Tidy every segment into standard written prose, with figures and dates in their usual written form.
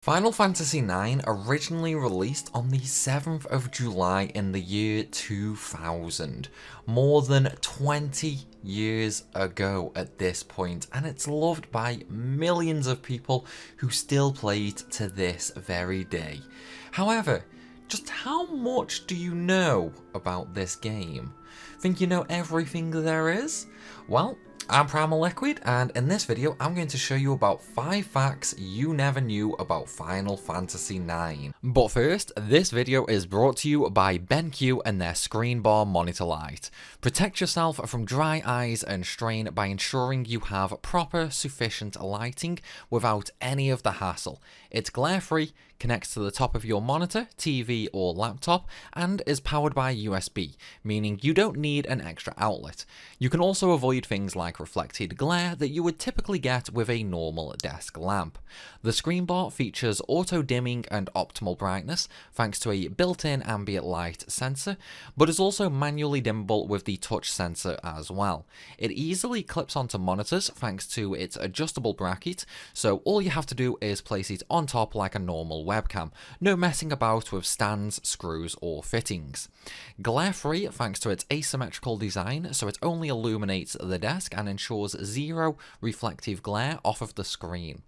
Final Fantasy IX originally released on the 7th of July in the year 2000, more than 20 years ago at this point, and it's loved by millions of people who still play it to this very day. However, just how much do you know about this game? Think you know everything there is? Well, I'm Primalliquid, and in this video I'm going to show you about 5 facts you never knew about Final Fantasy IX. But first, this video is brought to you by BenQ and their screen bar monitor light. Protect yourself from dry eyes and strain by ensuring you have proper, sufficient lighting without any of the hassle. It's glare-free, connects to the top of your monitor, TV or laptop, and is powered by USB, meaning you don't need an extra outlet. You can also avoid things like reflected glare that you would typically get with a normal desk lamp. The screen bar features auto dimming and optimal brightness thanks to a built-in ambient light sensor, but is also manually dimmable with the touch sensor as well. It easily clips onto monitors thanks to its adjustable bracket, so all you have to do is place it on top like a normal webcam, no messing about with stands, screws or fittings. Glare-free thanks to its asymmetrical design, so it only illuminates the desk and ensures zero reflective glare off of the screen.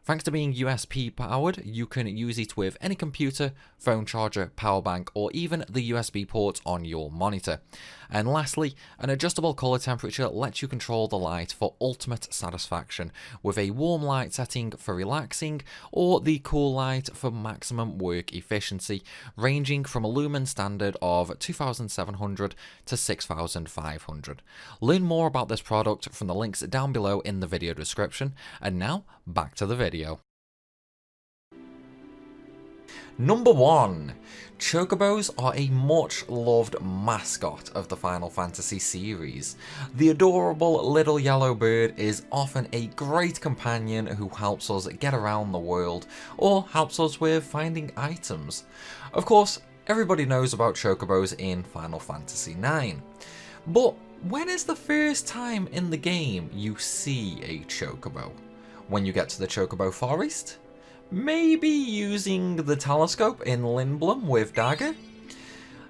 Thanks to being USB powered, you can use it with any computer, phone charger, power bank, or even the USB port on your monitor. And lastly, an adjustable color temperature lets you control the light for ultimate satisfaction, with a warm light setting for relaxing, or the cool light for maximum work efficiency, ranging from a lumen standard of 2700 to 6500. Learn more about this product from the links down below in the video description, and now back to the video. Number 1. Chocobos are a much loved mascot of the Final Fantasy series. The adorable little yellow bird is often a great companion who helps us get around the world or helps us with finding items. Of course, everybody knows about chocobos in Final Fantasy IX. But when is the first time in the game you see a chocobo? When you get to the Chocobo Forest? Maybe using the telescope in Lindblum with Dagger?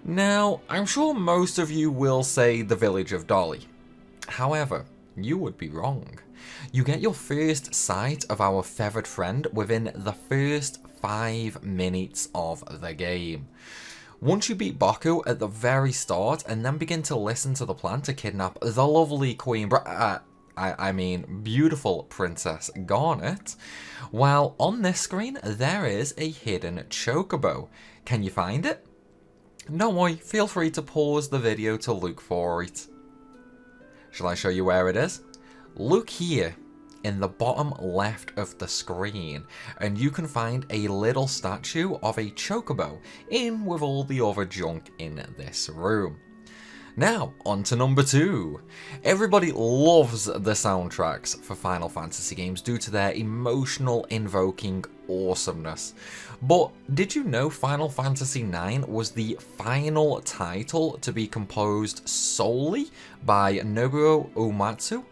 Now, I'm sure most of you will say the village of Dolly. However, you would be wrong. You get your first sight of our feathered friend within the first 5 minutes of the game. Once you beat Baku at the very start and then begin to listen to the plan to kidnap the lovely beautiful Princess Garnet, while on this screen there is a hidden chocobo. Can you find it? Don't worry, feel free to pause the video to look for it. Shall I show you where it is? Look here in the bottom left of the screen, and you can find a little statue of a chocobo in with all the other junk in this room. Now, on to number 2. Everybody loves the soundtracks for Final Fantasy games due to their emotional, invoking awesomeness. But did you know Final Fantasy IX was the final title to be composed solely by Nobuo Uematsu?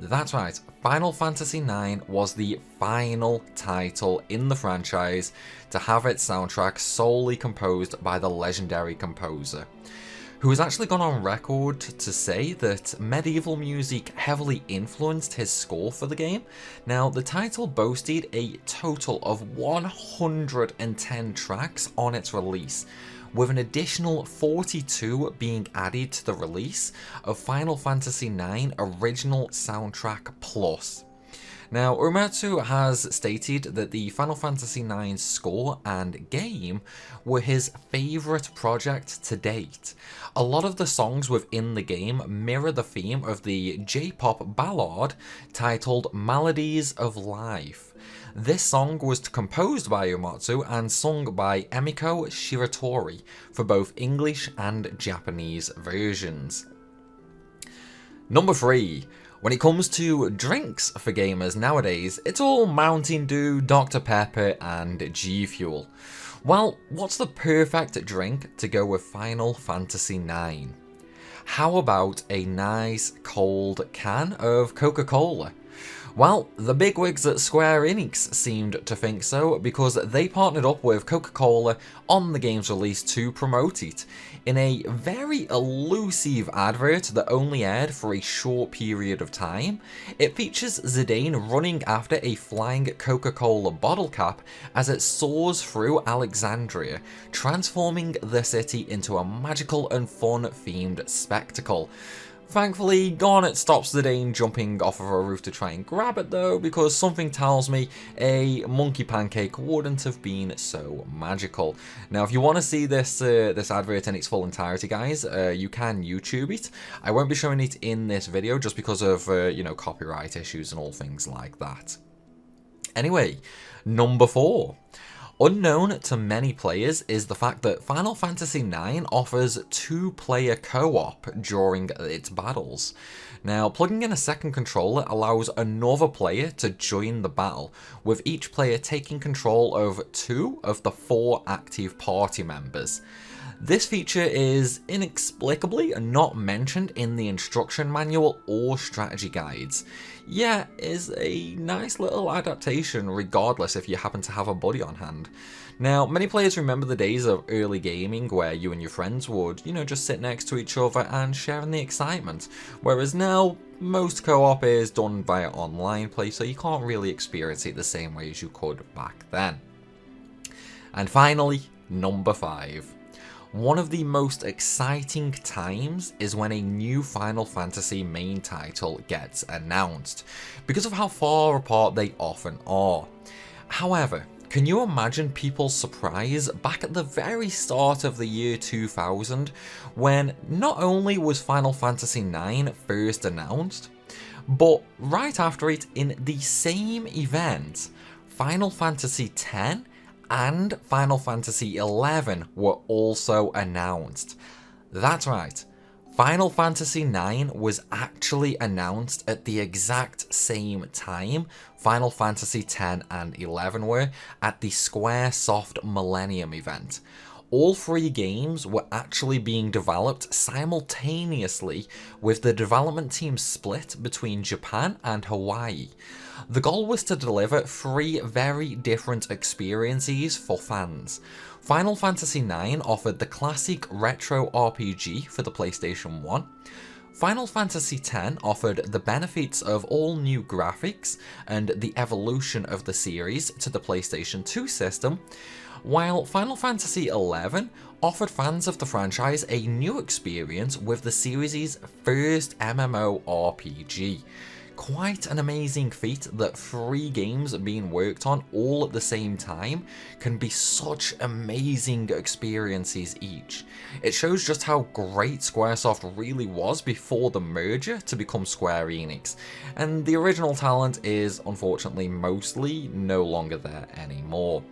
That's right, Final Fantasy IX was the final title in the franchise to have its soundtrack solely composed by the legendary composer, who has actually gone on record to say that medieval music heavily influenced his score for the game. Now, the title boasted a total of 110 tracks on its release, with an additional 42 being added to the release of Final Fantasy IX Original Soundtrack Plus. Now, Uematsu has stated that the Final Fantasy IX score and game were his favourite project to date. A lot of the songs within the game mirror the theme of the J-pop ballad titled Melodies of Life. This song was composed by Uematsu and sung by Emiko Shiratori for both English and Japanese versions. Number 3. When it comes to drinks for gamers nowadays, it's all Mountain Dew, Dr. Pepper and G Fuel. Well, what's the perfect drink to go with Final Fantasy IX? How about a nice cold can of Coca-Cola? Well, the bigwigs at Square Enix seemed to think so because they partnered up with Coca-Cola on the game's release to promote it. In a very elusive advert that only aired for a short period of time, it features Zidane running after a flying Coca-Cola bottle cap as it soars through Alexandria, transforming the city into a magical and fun-themed spectacle. Thankfully, Garnet stops Zidane jumping off of a roof to try and grab it though, because something tells me a monkey pancake wouldn't have been so magical. Now, if you want to see this this advert in its full entirety, guys, you can YouTube it. I won't be showing it in this video just because of, you know, copyright issues and all things like that. Anyway, number 4. Unknown to many players is the fact that Final Fantasy IX offers 2-player co-op during its battles. Now, plugging in a second controller allows another player to join the battle, with each player taking control of 2 of the 4 active party members. This feature is inexplicably not mentioned in the instruction manual or strategy guides. Yeah, is a nice little adaptation regardless if you happen to have a buddy on hand. Now, many players remember the days of early gaming where you and your friends would, you know, just sit next to each other and share in the excitement, whereas now most co-op is done via online play, so you can't really experience it the same way as you could back then. And finally, number 5. One of the most exciting times is when a new Final Fantasy main title gets announced, because of how far apart they often are. However, can you imagine people's surprise back at the very start of the year 2000, when not only was Final Fantasy IX first announced, but right after it in the same event, Final Fantasy X and Final Fantasy XI were also announced. That's right, Final Fantasy IX was actually announced at the exact same time Final Fantasy X and XI were at the Squaresoft Millennium event. All 3 games were actually being developed simultaneously, with the development team split between Japan and Hawaii. The goal was to deliver 3 very different experiences for fans. Final Fantasy IX offered the classic retro RPG for the PlayStation 1. Final Fantasy X offered the benefits of all new graphics and the evolution of the series to the PlayStation 2 system, while Final Fantasy XI offered fans of the franchise a new experience with the series' first MMORPG. Quite an amazing feat that 3 games being worked on all at the same time can be such amazing experiences each. It shows just how great Squaresoft really was before the merger to become Square Enix, and the original talent is unfortunately mostly no longer there anymore.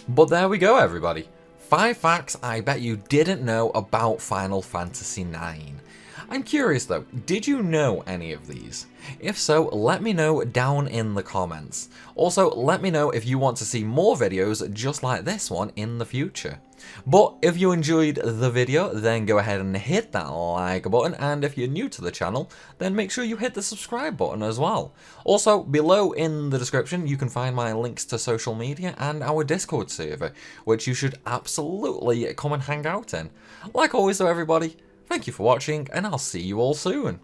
But there we go, everybody. 5 facts I bet you didn't know about Final Fantasy IX. I'm curious though, did you know any of these? If so, let me know down in the comments. Also, let me know if you want to see more videos just like this one in the future. But if you enjoyed the video, then go ahead and hit that like button, and if you're new to the channel, then make sure you hit the subscribe button as well. Also, below in the description, you can find my links to social media and our Discord server, which you should absolutely come and hang out in. Like always though, everybody, thank you for watching, and I'll see you all soon.